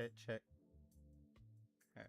Check, check. Alright.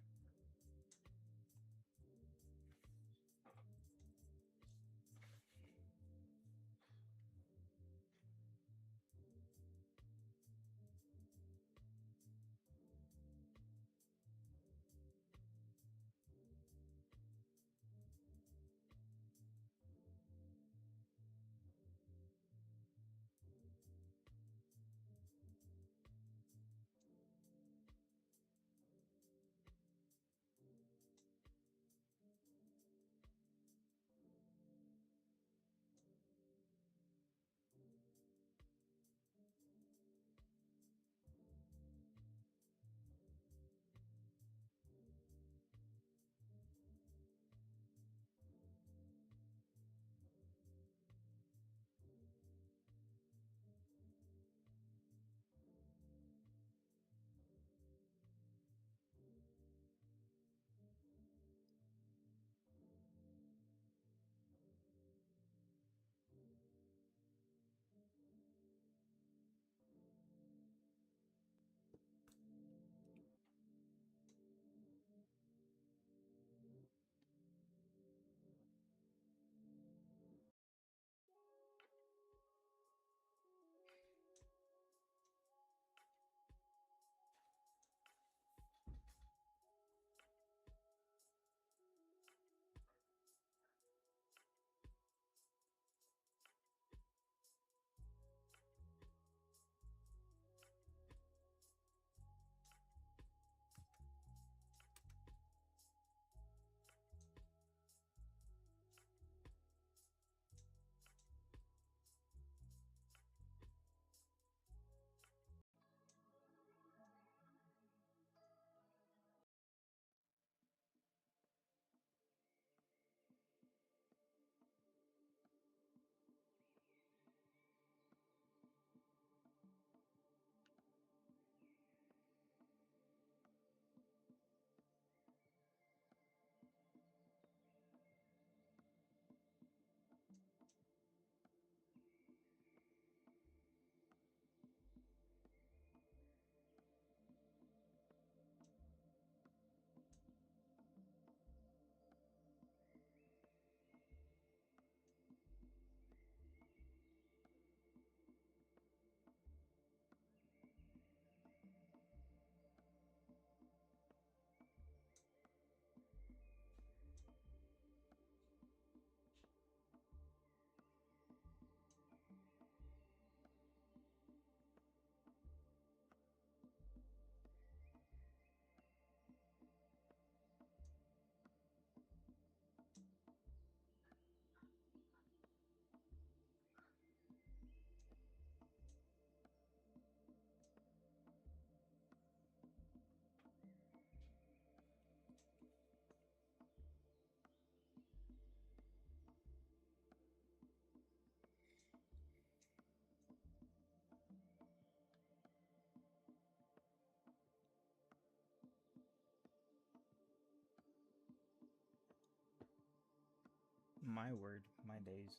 My word, my days.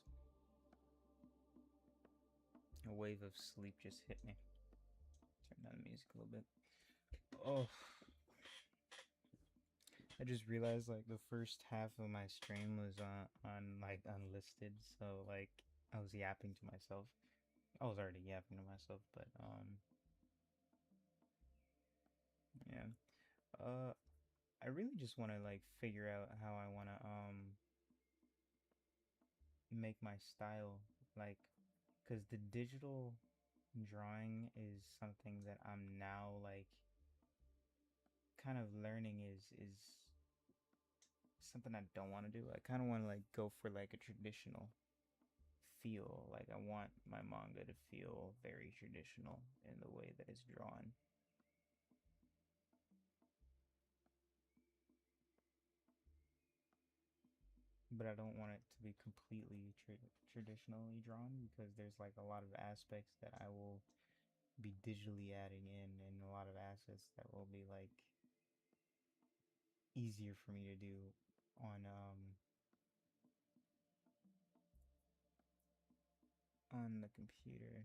A wave of sleep just hit me. Turn down the music a little bit. Oh, I just realized like the first half of my stream was on like unlisted, so like I was yapping to myself. I was already yapping to myself, but yeah. Uh, I really just want to like figure out how I want to make my style like, because the digital drawing is something that I'm now like kind of learning is something I don't want to do. I kind of want to like go for like a traditional feel. Like I want my manga to feel very traditional in the way that it's drawn. But I don't want it to be completely traditionally drawn because there's like a lot of aspects that I will be digitally adding in and a lot of assets that will be like easier for me to do on the computer.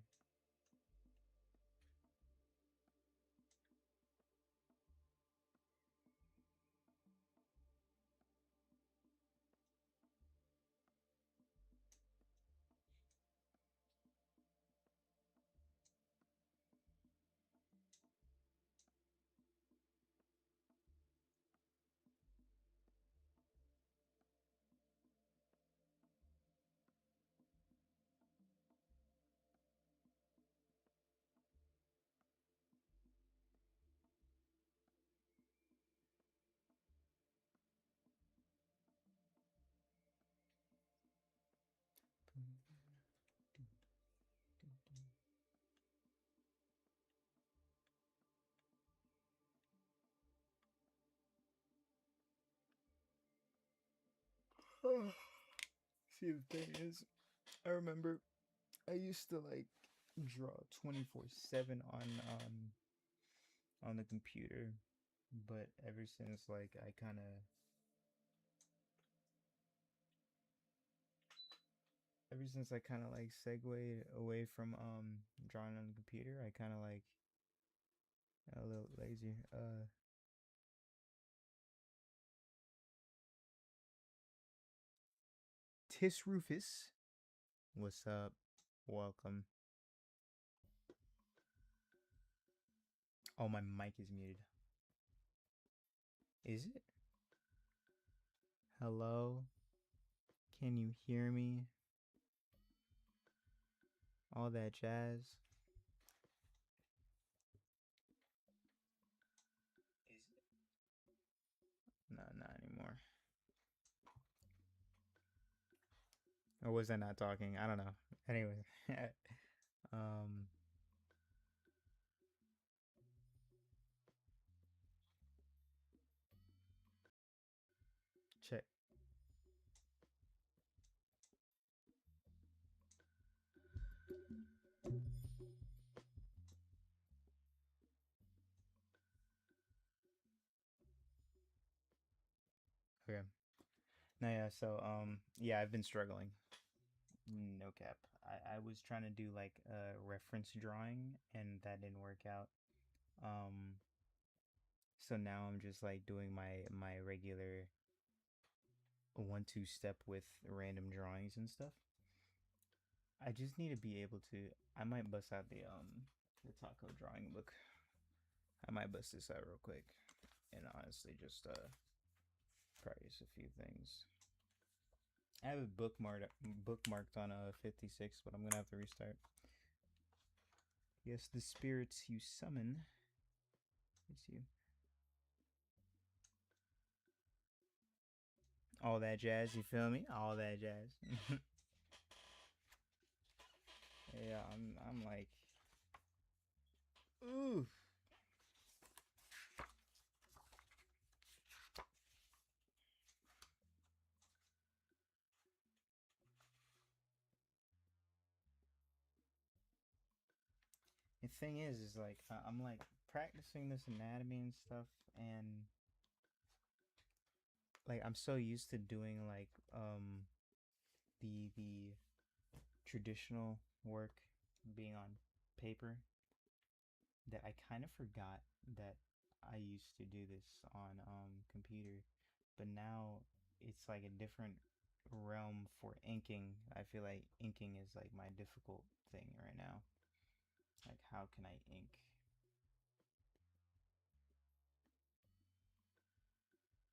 See, the thing is, I remember I used to like draw 24/7 on the computer, but ever since like I kind of ever since I kind of like segued away from drawing on the computer, I kind of like a little lazy. Tis Rufus, what's up? Welcome. Oh, my mic is muted. Is it? Hello? Can you hear me? All that jazz. Is it? No, not anymore. Or was I not talking? I don't know. Anyway, um, check. Okay. No, yeah. So, yeah, I've been struggling. No cap. I was trying to do like a reference drawing, and that didn't work out. Um, so now I'm just like doing my regular 1-2 step with random drawings and stuff. I just need to be able to. I might bust out the taco drawing book. I might bust this out real quick, and honestly just practice a few things. I have it bookmarked on a 56, but I'm gonna have to restart. Yes, the spirits you summon. It's you. All that jazz, you feel me? All that jazz. Yeah, I'm like, ooh. The thing is like I'm like practicing this anatomy and stuff, and like I'm so used to doing like the traditional work being on paper that I kind of forgot that I used to do this on computer, but now it's like a different realm for inking. I feel like inking is like my difficult thing right now. Like, how can I ink?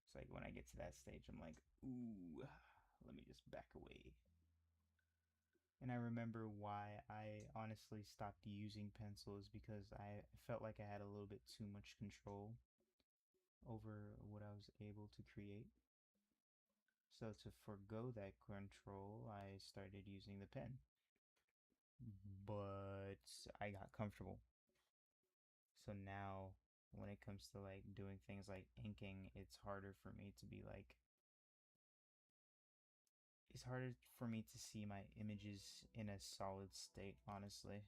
It's like when I get to that stage, I'm like, ooh, let me just back away. And I remember why I honestly stopped using pencils, because I felt like I had a little bit too much control over what I was able to create. So to forego that control, I started using the pen. But I got comfortable. So now when it comes to like doing things like inking, it's harder for me to see my images in a solid state, honestly.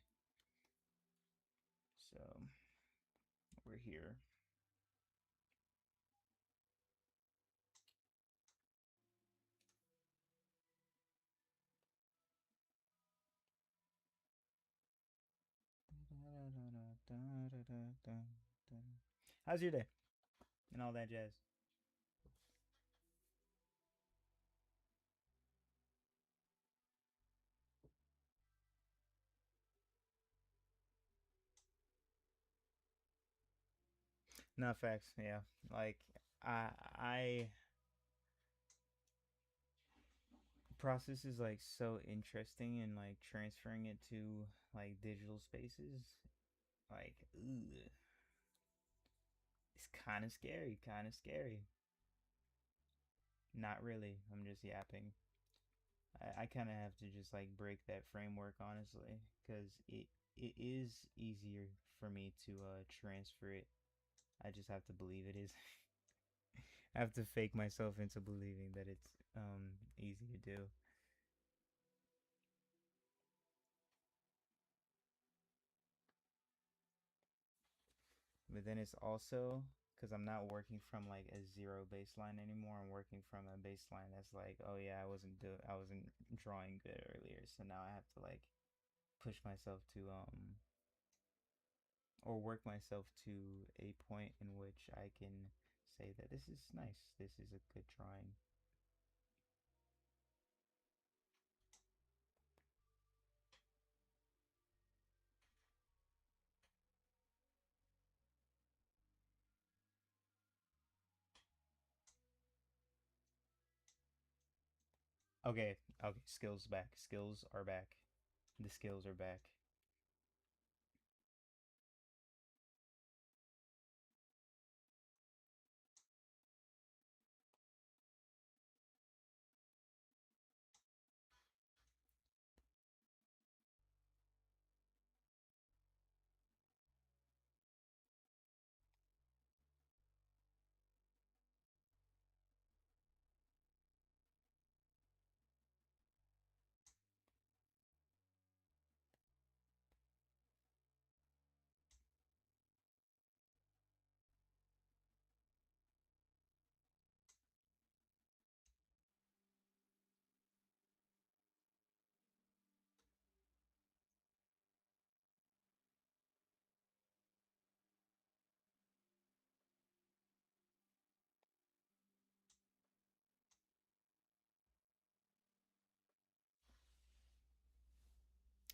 So we're here. How's your day? And all that jazz. No facts, yeah. Like I process is like so interesting, and like transferring it to like digital spaces, like ooh, it's kind of scary, kind of scary. Not really. I'm just yapping. I kind of have to just like break that framework, honestly, because it is easier for me to transfer it. I just have to believe it is. I have to fake myself into believing that it's easy to do. But then it's also because I'm not working from like a zero baseline anymore. I'm working from a baseline that's like, oh yeah, I wasn't drawing good earlier, so now I have to like push myself to or work myself to a point in which I can say that this is nice. This is a good drawing. Okay, okay, skills back. Skills are back. The skills are back.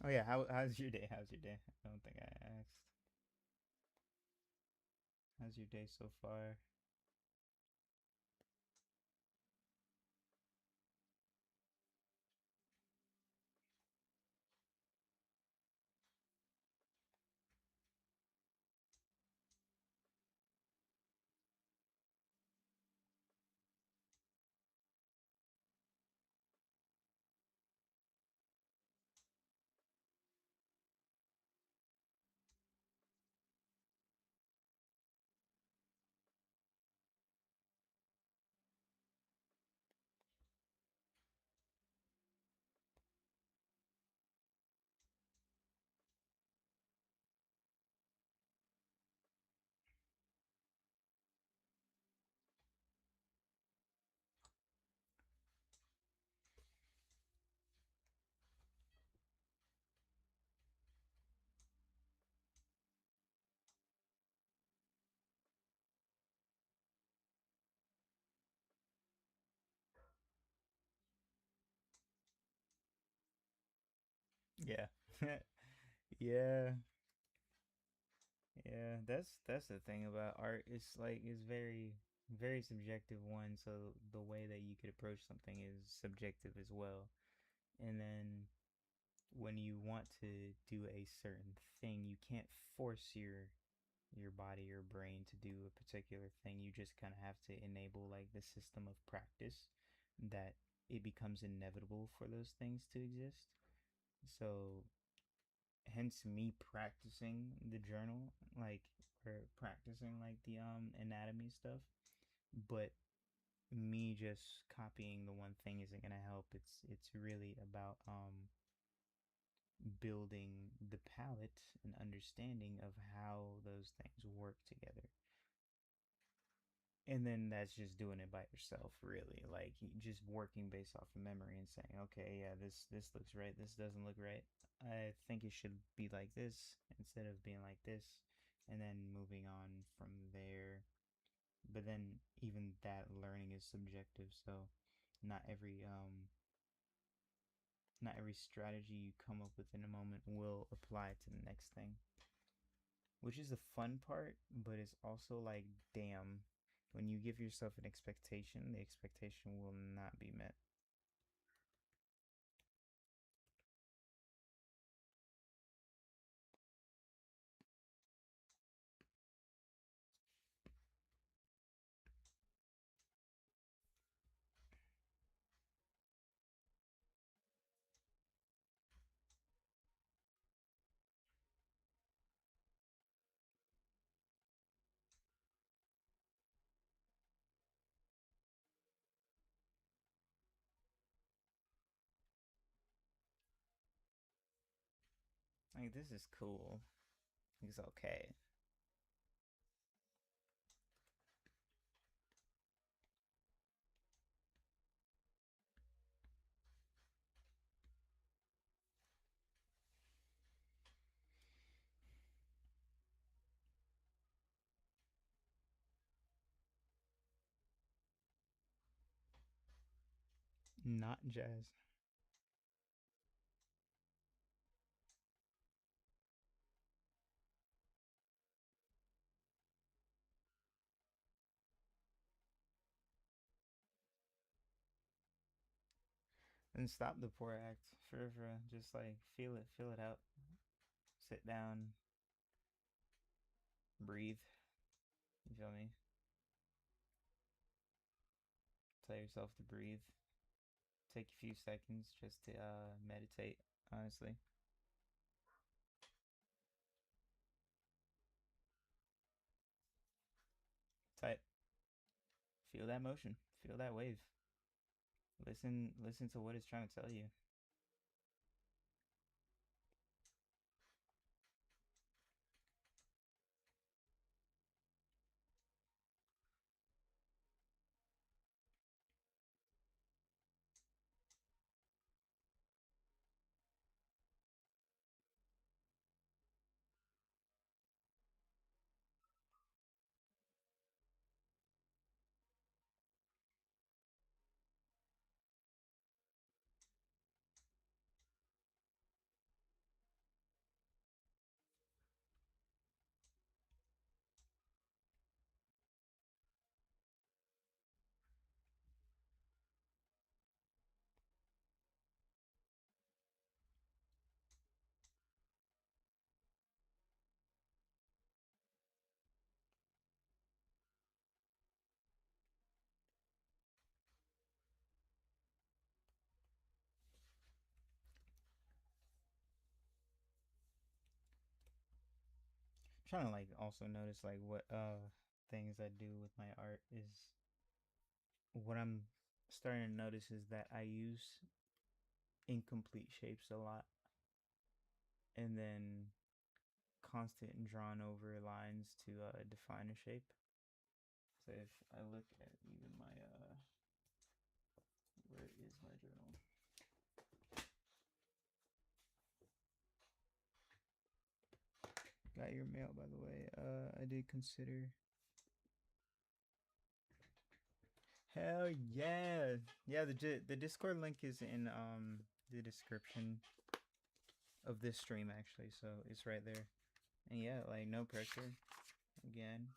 Oh yeah, how's your day? How's your day? I don't think I asked. How's your day so far? Yeah. Yeah. Yeah, that's the thing about art. It's like it's very subjective one, so the way that you could approach something is subjective as well. And then when you want to do a certain thing, you can't force your body or brain to do a particular thing. You just kind of have to enable like the system of practice that it becomes inevitable for those things to exist. So hence me practicing the journal, like or practicing like the anatomy stuff, but me just copying the one thing isn't gonna help. It's really about building the palette and understanding of how those things work together. And then that's just doing it by yourself, really, like just working based off of memory and saying, okay, yeah, this looks right, this doesn't look right, I think it should be like this instead of being like this, and then moving on from there. But then even that learning is subjective, so not every not every strategy you come up with in a moment will apply to the next thing, which is the fun part, but it's also like, damn, when you give yourself an expectation, the expectation will not be met. Like this is cool. It's okay. Not jazz. And stop the poor act. For just like feel it out. Sit down, breathe. You feel me? Tell yourself to breathe. Take a few seconds just to meditate. Honestly, type. Feel that motion. Feel that wave. Listen to what it's trying to tell you. I'm trying to like also notice like what things I do with my art is what I'm starting to notice is that I use incomplete shapes a lot and then constant and drawn over lines to define a shape. So if I look at even my where is my journal? Got your mail, by the way. I did consider. Hell yeah, yeah. The Discord link is in the description of this stream actually, so it's right there. And yeah, like no pressure. Again,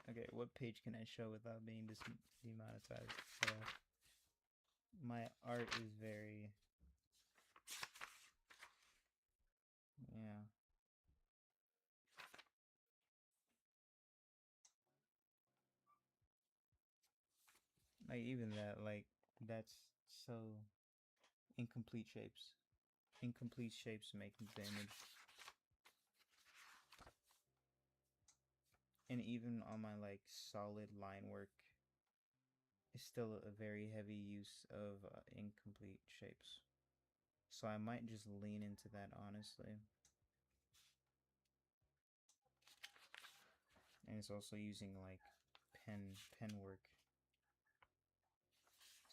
okay. What page can I show without being demonetized? So my art is very yeah. Like even that, like that's so incomplete shapes. Incomplete shapes make the image. And even on my like solid line work, it's still a very heavy use of incomplete shapes. So I might just lean into that honestly. And it's also using like pen work.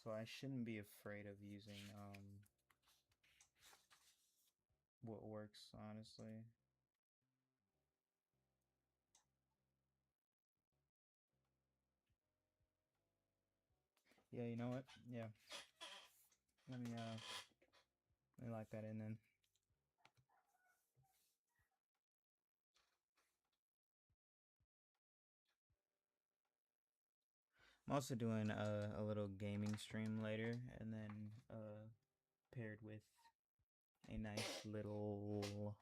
So I shouldn't be afraid of using what works honestly. Yeah, you know what? Yeah. Let me lock that in then. I'm also doing a little gaming stream later, and then paired with a nice little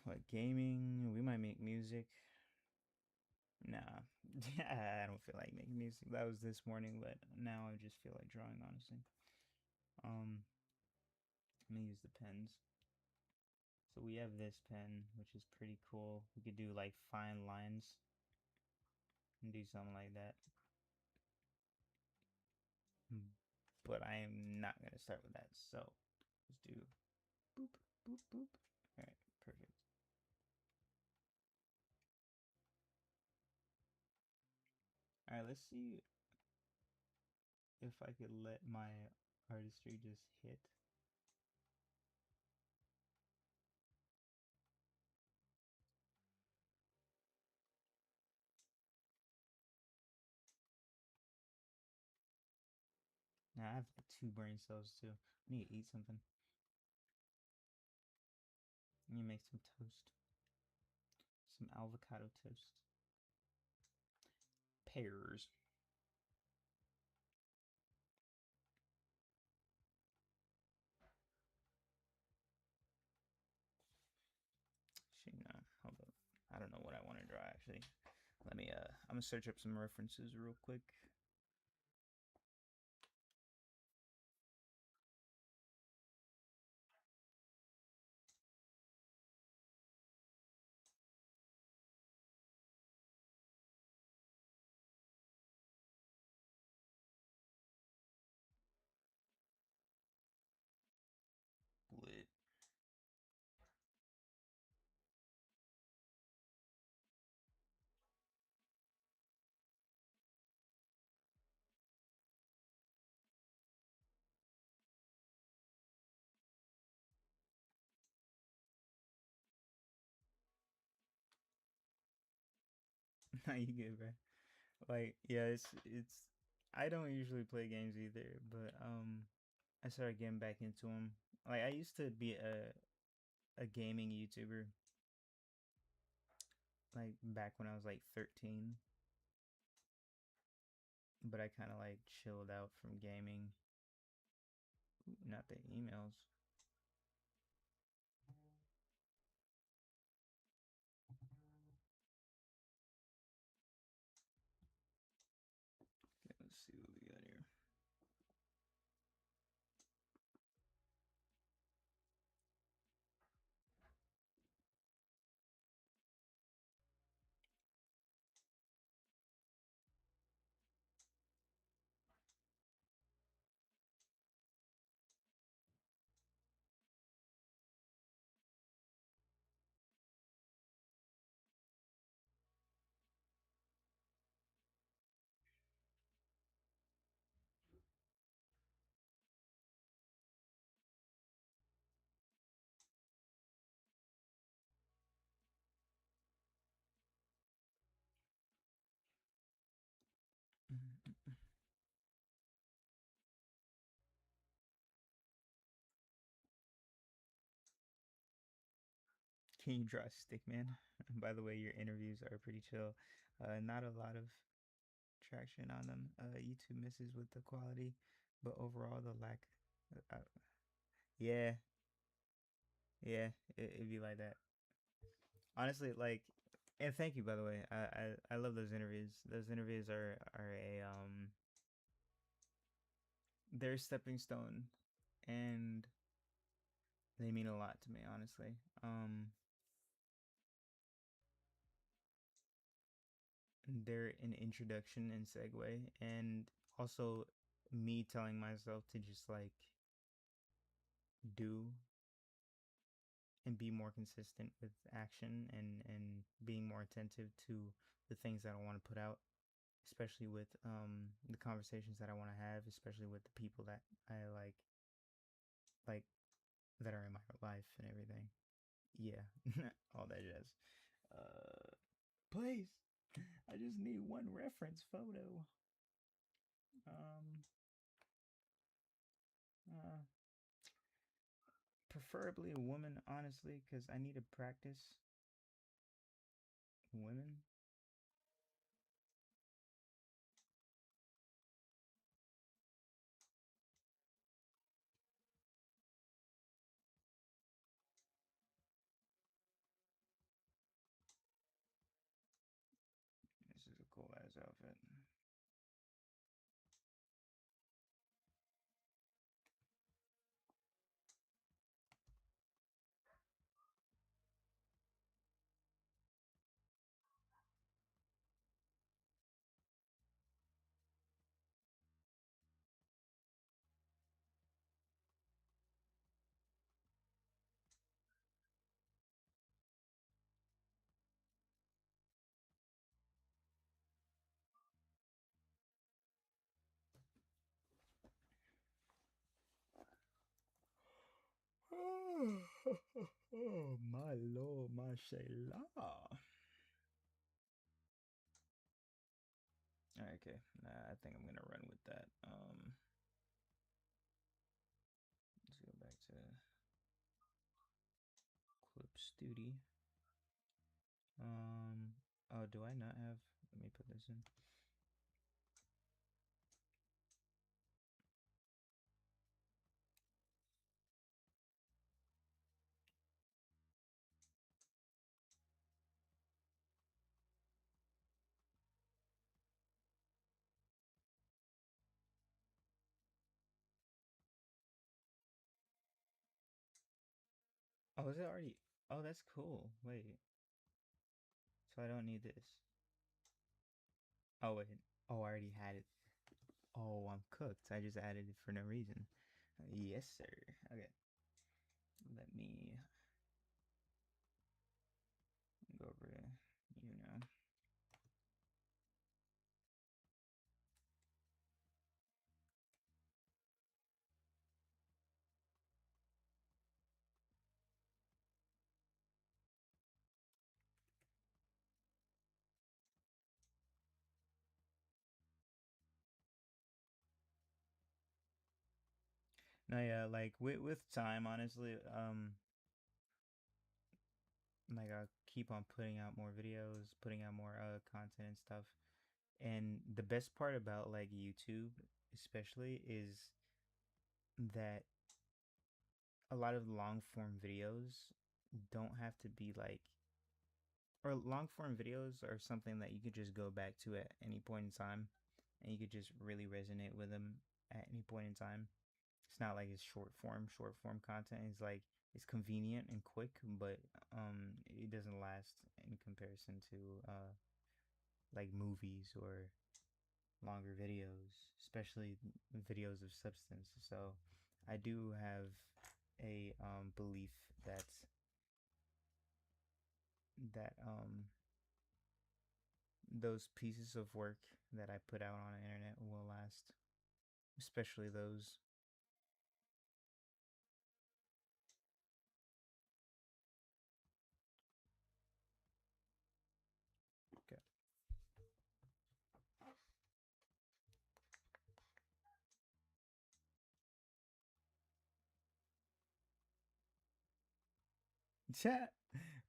what gaming. We might make music. Nah, I don't feel like making music. That was this morning, but now I just feel like drawing. Honestly, um, I'm gonna use the pens. So we have this pen, which is pretty cool. We could do like fine lines and do something like that. but I am not gonna start with that. So let's do boop boop boop. All right, perfect. All right, let's see if I could let my artistry just hit. Now I have two brain cells too. I need to eat something. I need to make some toast, some avocado toast. Pears. Actually, no, hold up. I don't know what I want to draw actually. Let me I'm gonna search up some references real quick. Lit. Now you good, bro. Like, yeah, it's. I don't usually play games either, but I started getting back into them. Like, I used to be a gaming YouTuber, like back when I was like 13, but I kind of like chilled out from gaming. Ooh, not the emails. Okay, let's see what we got here. Can you draw a stick man? By the way, your interviews are pretty chill. Not a lot of traction on them. YouTube misses with the quality, but overall the lack. Uh, yeah, yeah, it'd be like that. Honestly, like, and thank you by the way. I love those interviews. Those interviews are a they're a stepping stone, and they mean a lot to me. Honestly, they're an introduction and segue, and also me telling myself to just like do and be more consistent with action and being more attentive to the things that I want to put out, especially with the conversations that I want to have, especially with the people that I like that are in my life and everything. Yeah, all that jazz. Please, I just need one reference photo. Um, uh, Preferably a woman, honestly, because I need to practice women. This is a cool ass outfit. Oh, my lord, mashallah. Okay, nah, I think I'm gonna run with that. Let's go back to Clip Studio. Um, oh, do I not have? Let me put this in. Oh, is it already? Oh, that's cool. Wait, so I don't need this. Oh wait. Oh, I already had it. Oh, I'm cooked. I just added it for no reason. Yes, sir. Okay. Let me go over to you now. No, yeah, like with time, honestly, like I keep on putting out more videos, putting out more content and stuff. And the best part about like YouTube, especially, is that a lot of long form videos don't have to be like, or long form videos are something that you could just go back to at any point in time, and you could just really resonate with them at any point in time. It's not like it's short form content is like it's convenient and quick, but it doesn't last in comparison to like movies or longer videos, especially videos of substance. So I do have a belief that those pieces of work that I put out on the internet will last, especially those. Okay. Chat,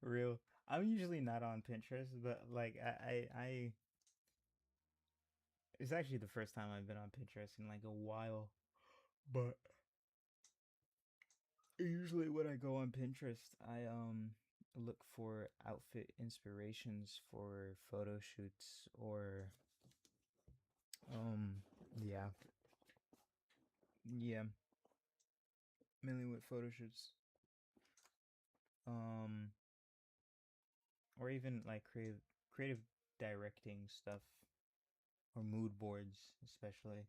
real. I'm usually not on Pinterest, but like I it's actually the first time I've been on Pinterest in like a while. But usually when I go on Pinterest, I look for outfit inspirations for photo shoots or um yeah. Yeah, mainly with photo shoots. Um or even like creative directing stuff or mood boards especially.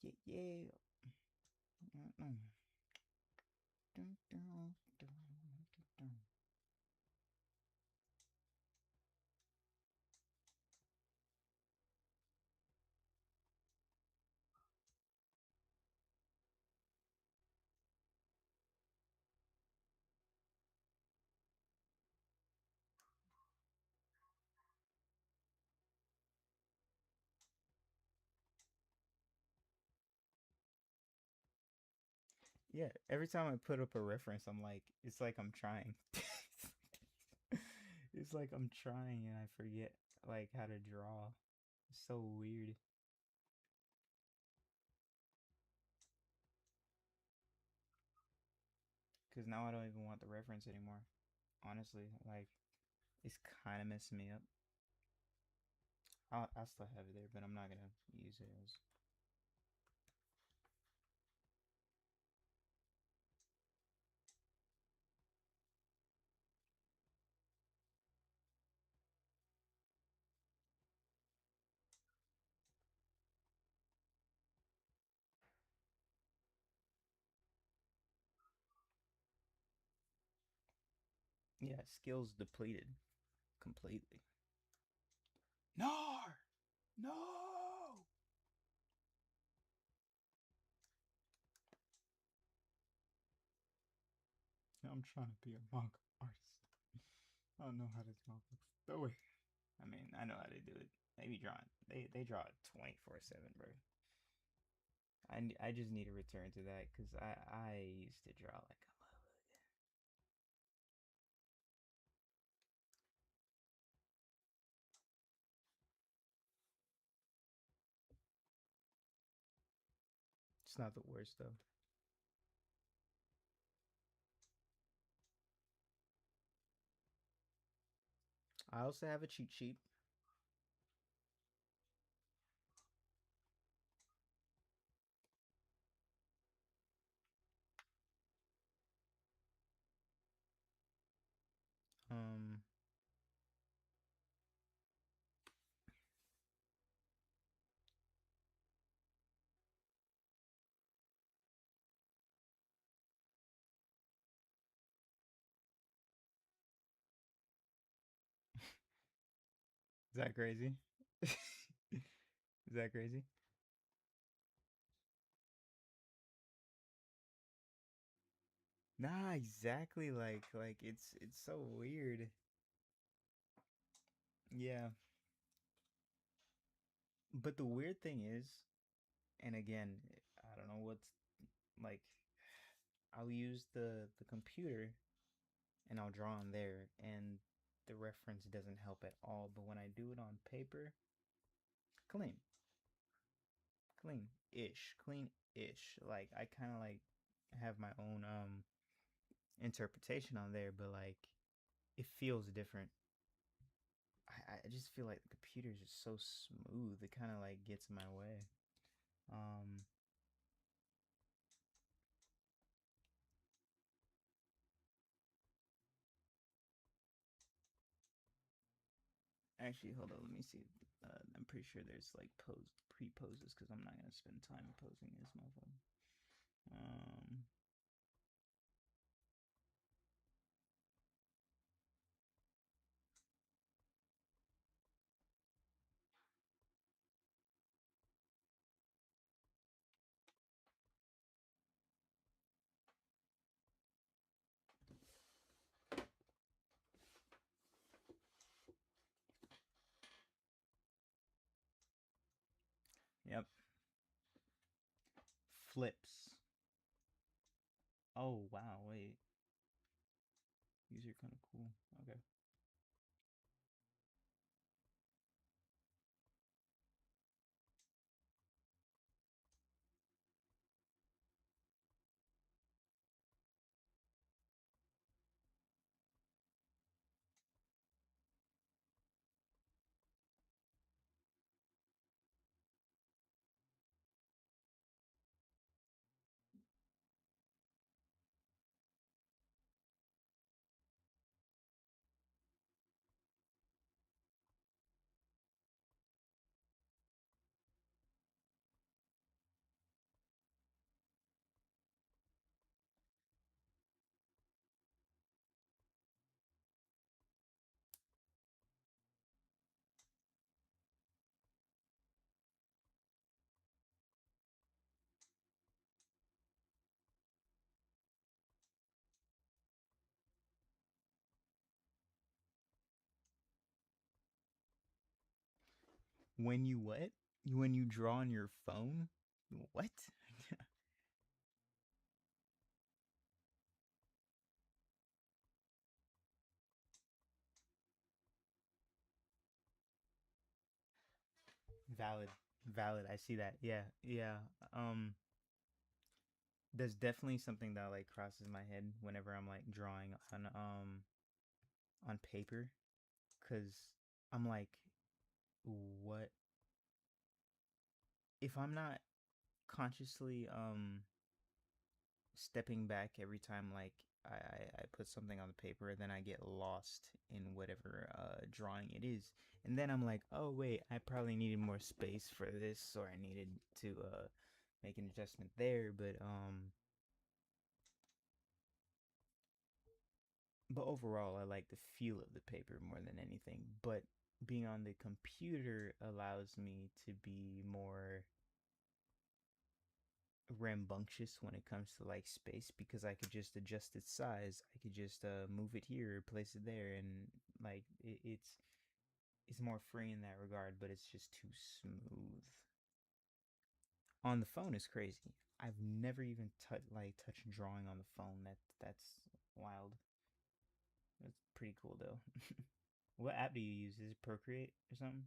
Yeah, yeah. Mm-mm. Dun, dun, dun, dun, dun. Yeah, every time I put up a reference, I'm like, it's like I'm trying. It's like I'm trying and I forget like how to draw. It's so weird. Cause now I don't even want the reference anymore. Honestly, like it's kind of messing me up. I still have it there, but I'm not gonna use it as. Yeah, skills depleted completely. No, no. I'm trying to be a manga artist. I don't know how this motherfucker's do it. I mean, I know how to do it. They be drawing. They draw 24/7, bro. I just need to return to that because I used to draw like a motherfucker. It's not the worst though. I also have a cheat sheet. Um, is that crazy? Is that crazy? Nah, exactly. Like it's so weird. Yeah, but the weird thing is, and again, I don't know what's like. I'll use the computer and I'll draw on there, and the reference doesn't help at all. But when I do it on paper, clean, clean-ish. Like I kind of like have my own interpretation on there, but like it feels different. I just feel like the computer is just so smooth. It kind of like gets in my way. Um, Actually, hold on. Let me see. I'm pretty sure there's like pre poses because I'm not gonna spend time posing this motherfucker. Um, yep. Flips. Oh wow, wait. These are kind of cool. Okay. When you what? When you draw on your phone? What? Valid. Valid. I see that. Yeah. Yeah. Um there's definitely something that like crosses my head whenever I'm like drawing on paper cuz I'm like what if I'm not consciously stepping back every time like I put something on the paper, then I get lost in whatever drawing it is. And then I'm like, oh wait, I probably needed more space for this, or I needed to make an adjustment there. But overall, I like the feel of the paper more than anything. But being on the computer allows me to be more rambunctious when it comes to like space because I could just adjust its size. I could just move it here, place it there, and like it's more free in that regard. But it's just too smooth. On the phone is crazy. I've never even touched drawing on the phone. That's wild. That's pretty cool though. What app do you use? Is it Procreate or something?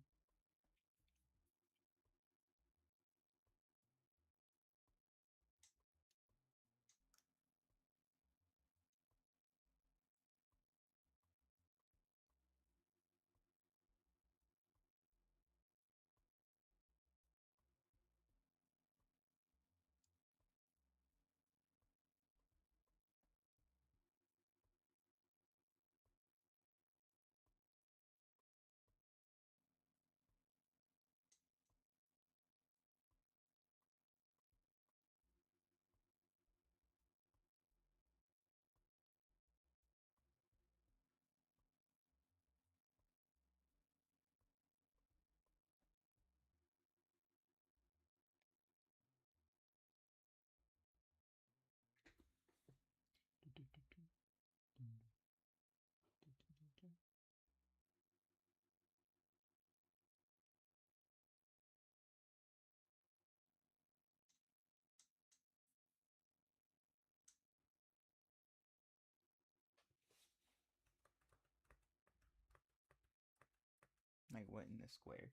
Like what in the square?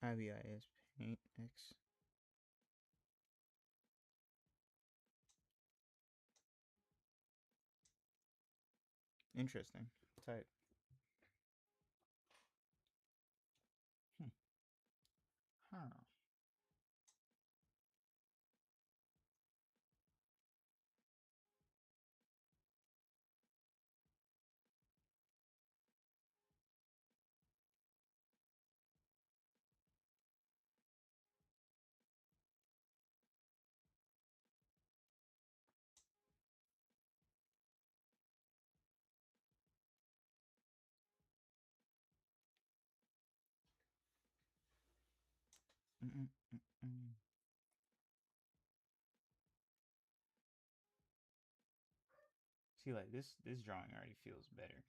IBIS Paint X. Interesting. Type. Hmm. Huh. Mm-mm-mm-mm. See, like this drawing already feels better.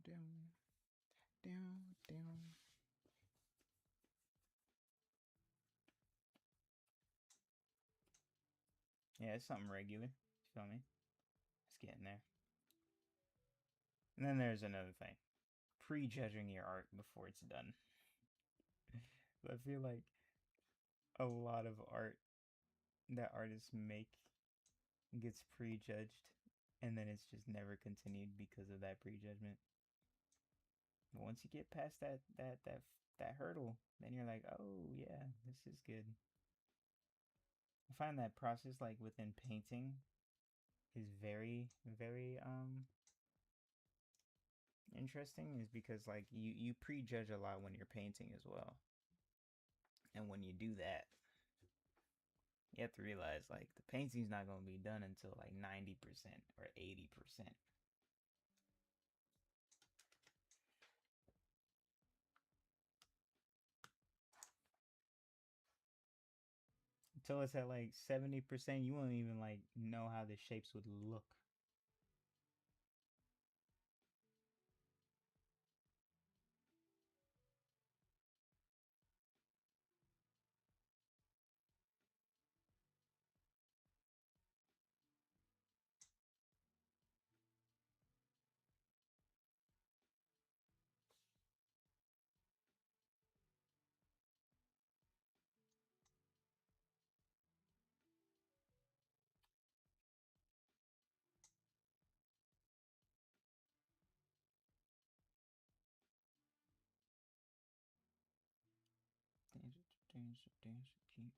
down, down, down. Yeah, it's something regular. You feel me? It's getting there. And then there's another thing: prejudging your art before it's done. I feel like a lot of art that artists make gets prejudged, and then it's just never continued because of that prejudgment. But once you get past that hurdle, then you're like, oh yeah, this is good. I find that process, like within painting, is very very interesting, is because like you prejudge a lot when you're painting as well. And when you do that, you have to realize like the painting's not going to be done until like 90% or 80%. Until it's at like 70%, you won't even like know how the shapes would look. Danger, danger, keep.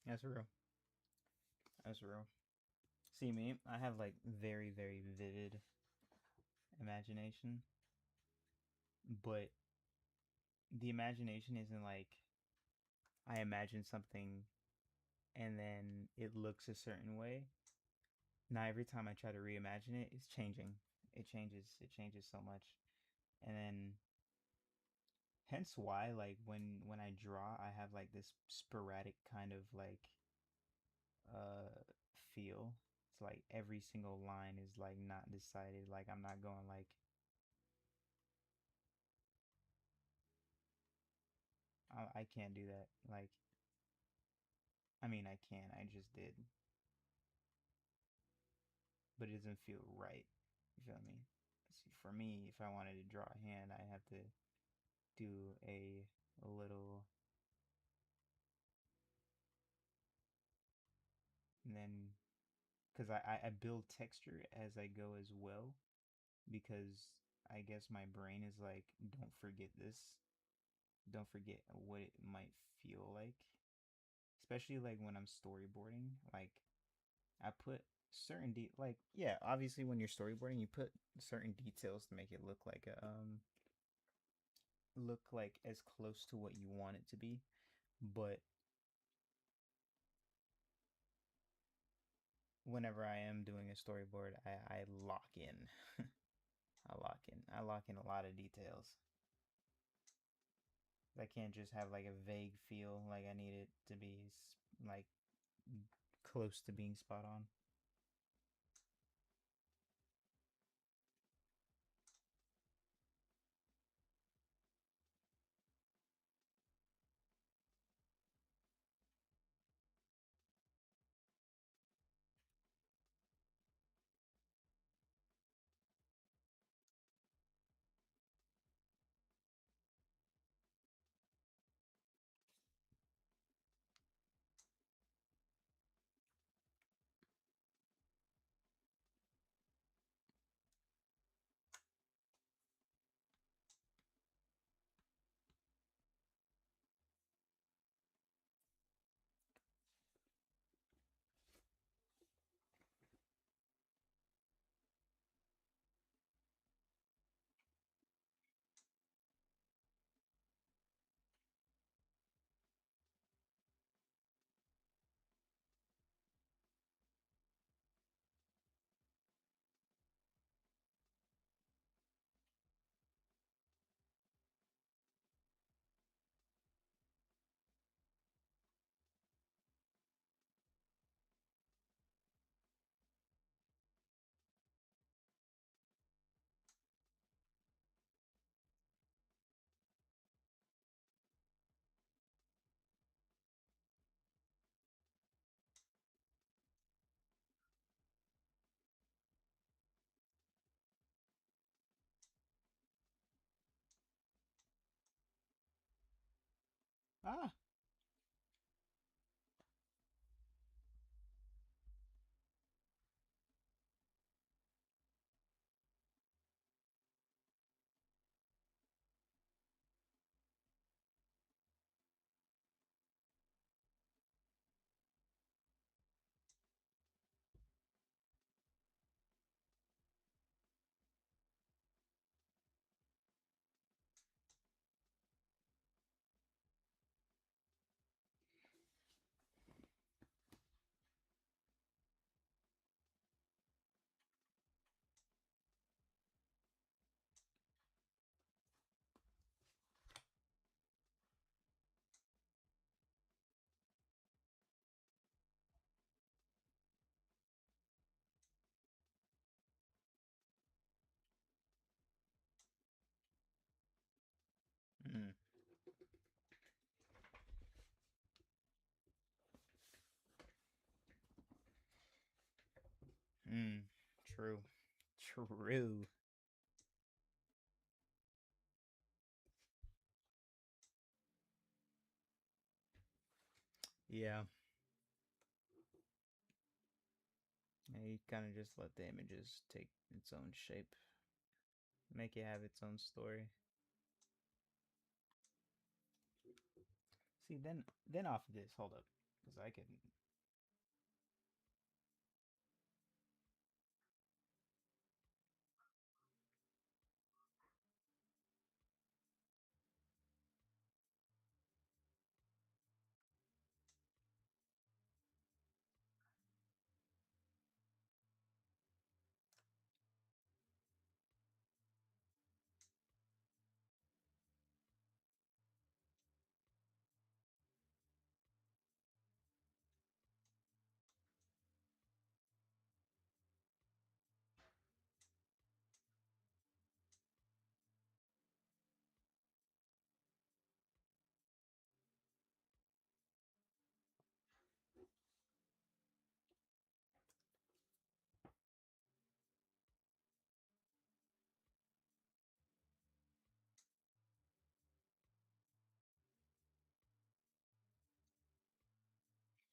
That's real. That's real. See me, I have like very very vivid imagination, but the imagination isn't like I imagine something and then it looks a certain way. Now every time I try to reimagine it, it's changing. It changes. It changes so much, and then hence why like when I draw, I have like this sporadic kind of like uh feel. It's like every single line is like not decided. Like I'm not going like I can't do that. Like I mean I can. I just did, but it doesn't feel right. You feel me? See, for me, if I wanted to draw a hand, I have to do a little, and then because I build texture as I go as well, because I guess my brain is like, don't forget this, don't forget what it might feel like, especially like when I'm storyboarding. Like I put certain like yeah, obviously when you're storyboarding, you put certain details to make it look like as close to what you want it to be, but whenever I am doing a storyboard, I lock in. I lock in a lot of details. I can't just have like a vague feel. Like I need it to be like close to being spot on. Ah. Mm. Mm. True. True. Yeah. Yeah, you kind of just let the images take its own shape, make it have its own story. See, then off of this, hold up, because I can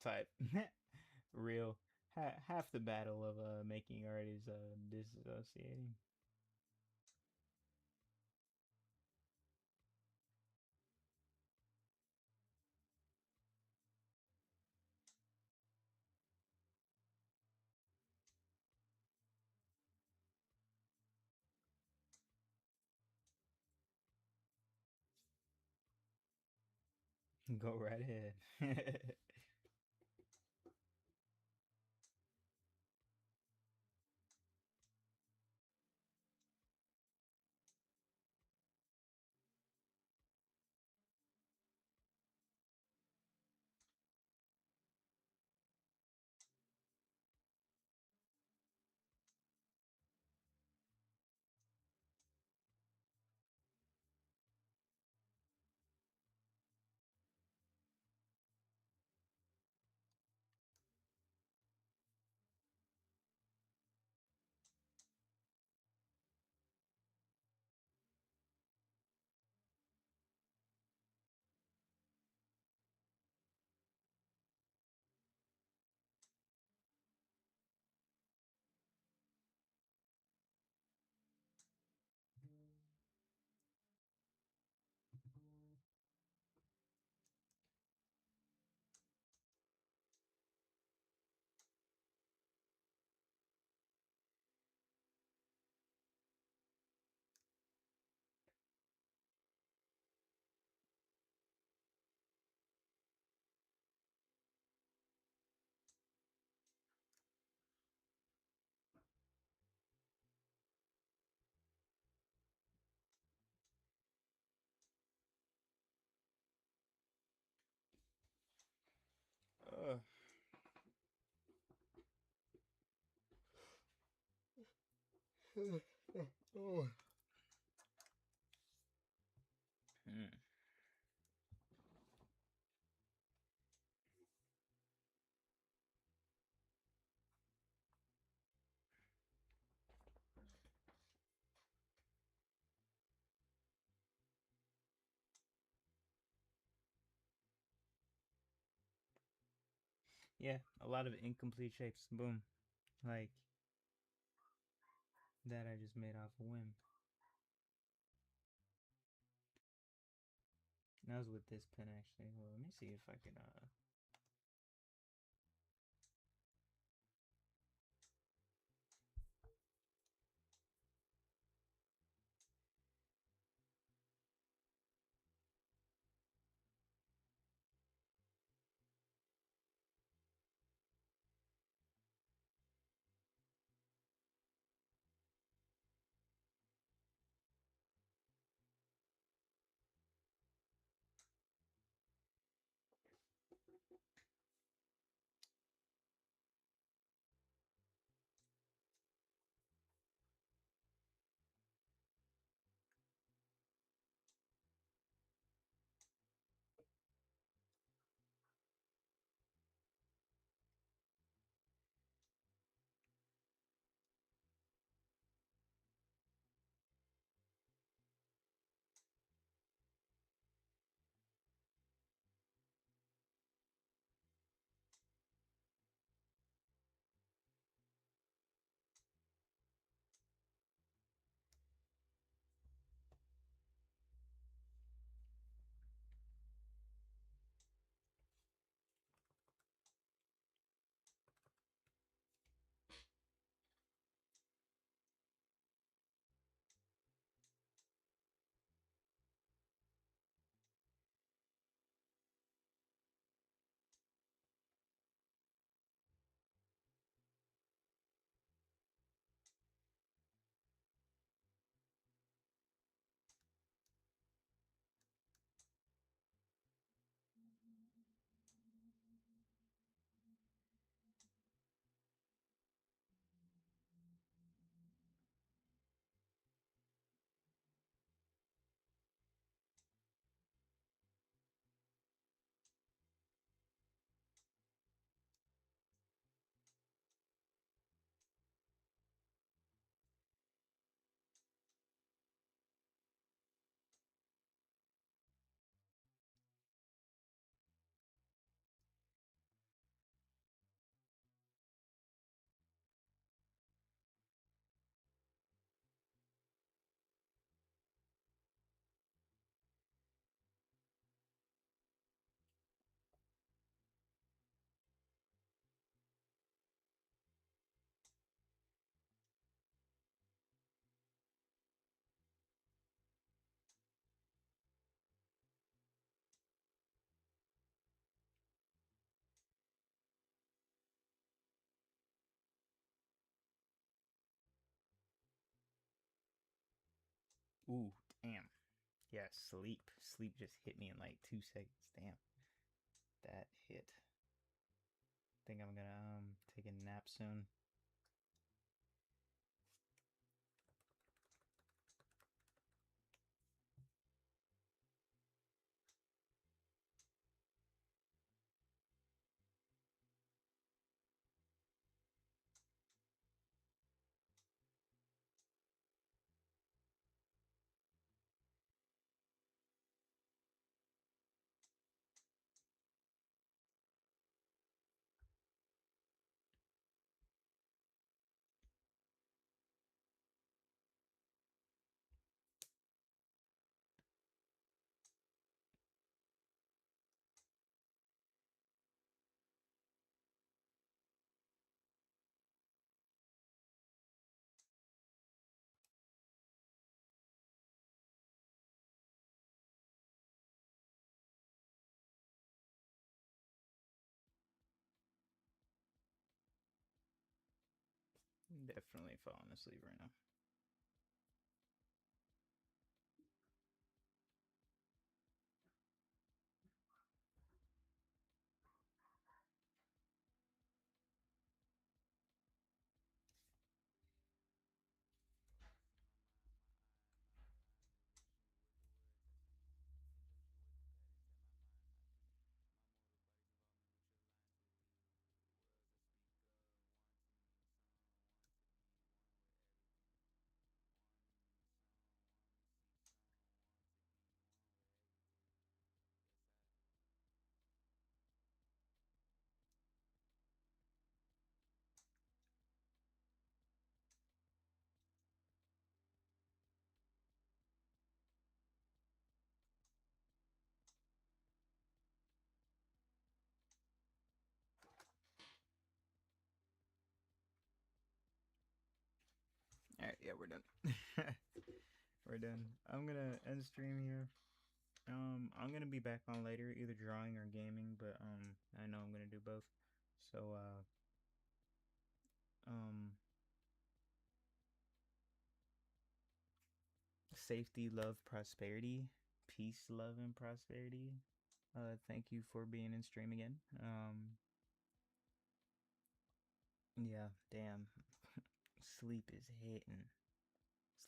type. Real. Half the battle of making art is disassociating. Go right ahead. uh, oh. Mm. Yeah, a lot of incomplete shapes. Boom. Like that I just made off a whim. And that was with this pen actually. Well, let me see if I can ooh, damn. Yeah, sleep. Sleep just hit me in like 2 seconds. Damn. That hit. Think I'm gonna take a nap soon. Definitely falling asleep right now. Yeah, we're done. We're done. I'm gonna end stream here. I'm gonna be back on later, either drawing or gaming, but I know I'm gonna do both. So um, safety, love, prosperity, peace, love, and prosperity. Thank you for being in stream again. Yeah, damn, sleep is hitting.